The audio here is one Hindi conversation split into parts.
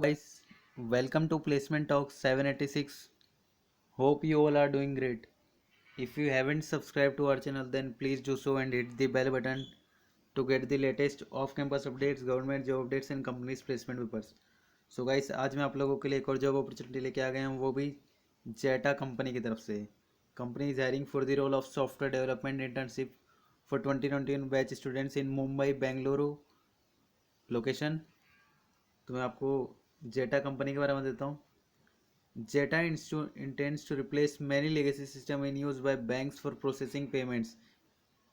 Guys, welcome to Placement Talk 786. Hope you all are doing great. If you haven't subscribed to our channel, then please do so and hit the bell button to get the latest off campus updates, government job updates and companies placement papers. So guys, आज मैं आप लोगों के लिए एक और जॉब अपॉर्चुनिटी लेके आ गया हूँ, वो भी जेटा कंपनी की तरफ से. Company is hiring for the role of software development internship for 2021 batch students in Mumbai Bengaluru location. तो मैं आपको जेटा कंपनी के बारे में देता हूँ. Jeta intends to replace many legacy systems in use by banks for processing payments.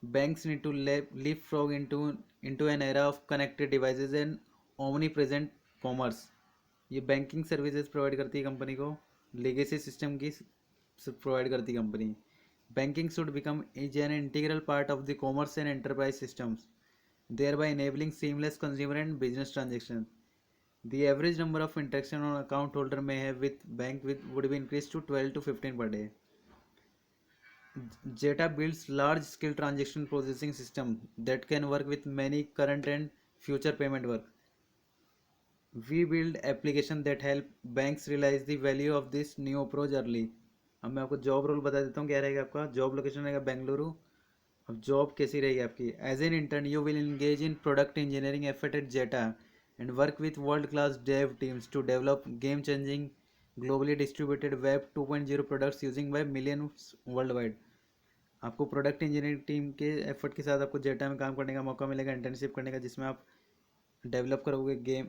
Banks need to leapfrog into an era of connected devices and omnipresent commerce. ये बैंकिंग सर्विसेज प्रोवाइड करती है कंपनी को, लेगेसी सिस्टम की प्रोवाइड करती है company. Banking should become is an integral part of the commerce and enterprise systems, thereby enabling seamless consumer and business transactions. The average number of interaction on account holder may have with bank would be increased to 12 to 15 per day. Jeta builds large scale transaction processing system that can work with many current and future payment work. We build application that help banks realize the value of this new approach early. अब मैं आपको जॉब रोल बता देता हूँ क्या रहेगा. आपका जॉब लोकेशन रहेगा बेंगलुरु. अब जॉब कैसी रहेगी आपकी. As an intern you will engage in product engineering effort at Zeta and work with world-class dev teams to develop game-changing, globally distributed Web 2.0 products using by millions worldwide. आपको प्रोडक्ट इंजीनियरिंग टीम के एफर्ट के साथ आपको जेटा में काम करने का मौका मिलेगा, इंटर्नशिप करने का, जिसमें आप डेवलप करोगे गेम,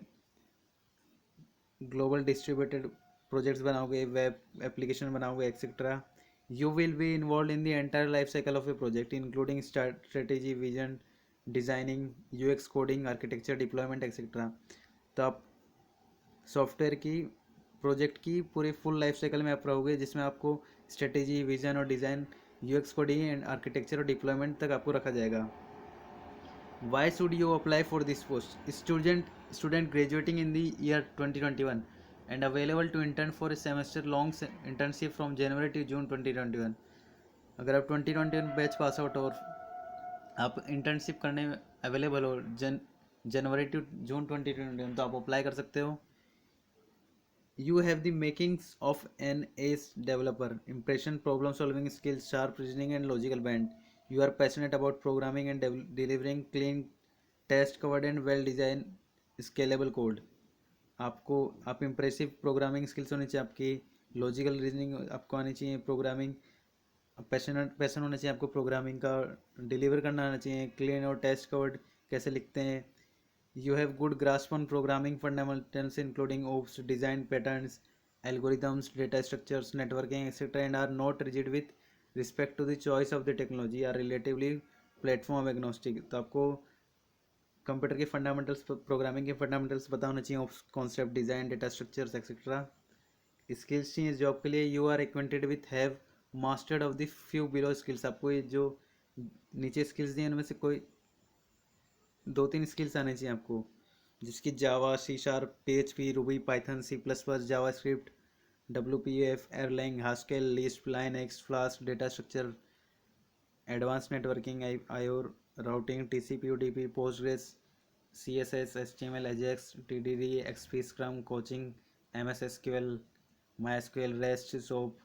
ग्लोबल डिस्ट्रीब्यूटेड प्रोजेक्ट्स बनाओगे, वेब एप्लीकेशन बनाओगे etcetera. You will be involve in the entire life cycle of A project including strategy, vision, designing, UX coding, architecture, deployment etcetera. तो आप सॉफ्टवेयर की प्रोजेक्ट की पूरी फुल लाइफ साइकिल में आप रहोगे, जिसमें आपको स्ट्रेटेजी, विजन और design, UX coding and architecture और डिप्लॉयमेंट तक आपको रखा जाएगा. Why should you apply for this post? Student graduating in the year 2021 and available to intern for a semester long internship from January to June 2021. अगर आप 2021 बैच पास आउट और आप इंटर्नशिप करने में अवेलेबल हो जनवरी टू जून 2021, तो आप अप्लाई कर सकते हो. You have the makings of an ace developer: impression, problem solving skills, sharp reasoning and logical bend. You are passionate about programming and delivering clean, test covered and well designed scalable code. आपको आप इम्प्रेसिव प्रोग्रामिंग स्किल्स होनी चाहिए आपकी, लॉजिकल रीजनिंग आपको आनी चाहिए, प्रोग्रामिंग पैशन होना चाहिए आपको, प्रोग्रामिंग का डिलीवर करना आना चाहिए, क्लीन और टेस्ट कवर्ड कैसे लिखते हैं. You have good grasp on programming fundamentals including OOPS, design patterns, algorithms, data structures, networking, etc., and are not rigid with respect to the choice of the technology, are relatively platform agnostic. तो आपको कंप्यूटर के फंडामेंटल्स, प्रोग्रामिंग के फंडामेंटल्स पता होना चाहिए, OOPS concept, design, data structures etcetera. Skills चाहिए इस जॉब के लिए. You are acquainted with have mastered of the few below skills. आपको ये जो नीचे स्किल्स दिए उनमें से कोई 2-3 स्किल्स आने चाहिए आपको, जिसकी Java, C sharp, PHP, Ruby, Python, C++, JavaScript, WPF, Erlang, Haskell, Lisp, Linux, Flask, data structure, advance networking, आयोर, routing, TCP, UDP, Postgres, CSS, HTML, AJAX, TDD, XP, Scrum, coaching, MS SQL, MySQL, REST, SOAP,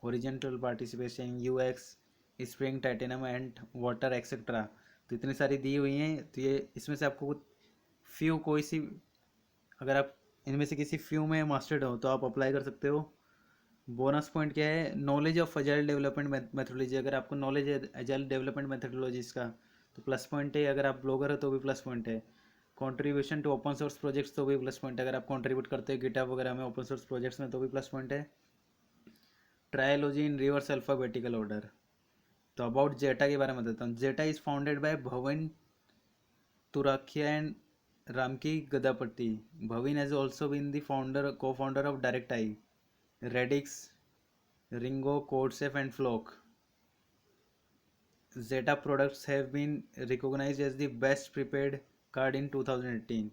horizontal participation, UX, Spring, Titanium and water etcetera. तो इतनी सारी दी हुई हैं. तो ये इसमें से आपको फ्यू कोई सी, अगर आप इनमें से किसी फ्यू में मास्टर्ड हो तो आप अप्लाई कर सकते हो. बोनस पॉइंट क्या है? Knowledge of agile development methodology. अगर आपको नॉलेज है एजाइल डेवलपमेंट मेथोडोलॉजीज का तो प्लस पॉइंट है. अगर आप ब्लॉगर हो तो भी प्लस पॉइंट है. Contribution to open source projects तो भी प्लस पॉइंट है. अगर आप कंट्रीब्यूट करते हो गिटहब वगैरह में ओपन सोर्स प्रोजेक्ट्स में तो भी प्लस पॉइंट है. ट्रायोलॉजी इन रिवर्स अल्फ़ाबेटिकल ऑर्डर. तो अबाउट जेटा के बारे में बताता हूँ. जेटा is founded by Bhavin Turakhia and Ramki Gaddipati. Bhavin has also been the co-founder of DirectEye, Radix, Ringo, CodeSafe and Flock. Zeta products have been recognized as the best prepaid card in 2018.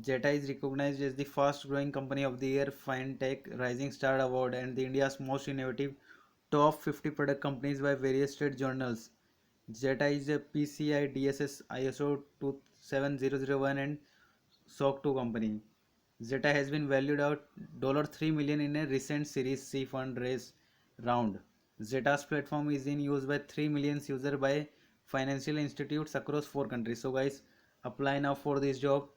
Zeta is recognized as the fast growing company of the year FinTech Rising Star Award and the India's most innovative top 50 product companies by various trade journals. Zeta is a PCI DSS ISO 27001 and SOC 2 company. Zeta has been valued at $3 million in a recent Series C fundraise round. Zeta's platform is in use by 3 million users by financial institutes across 4 countries. So guys, apply now for this job.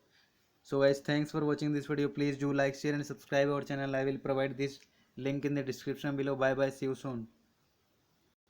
So guys, thanks for watching this video. Please do like, share and subscribe our channel. I will provide this link in the description below. Bye bye. See you soon.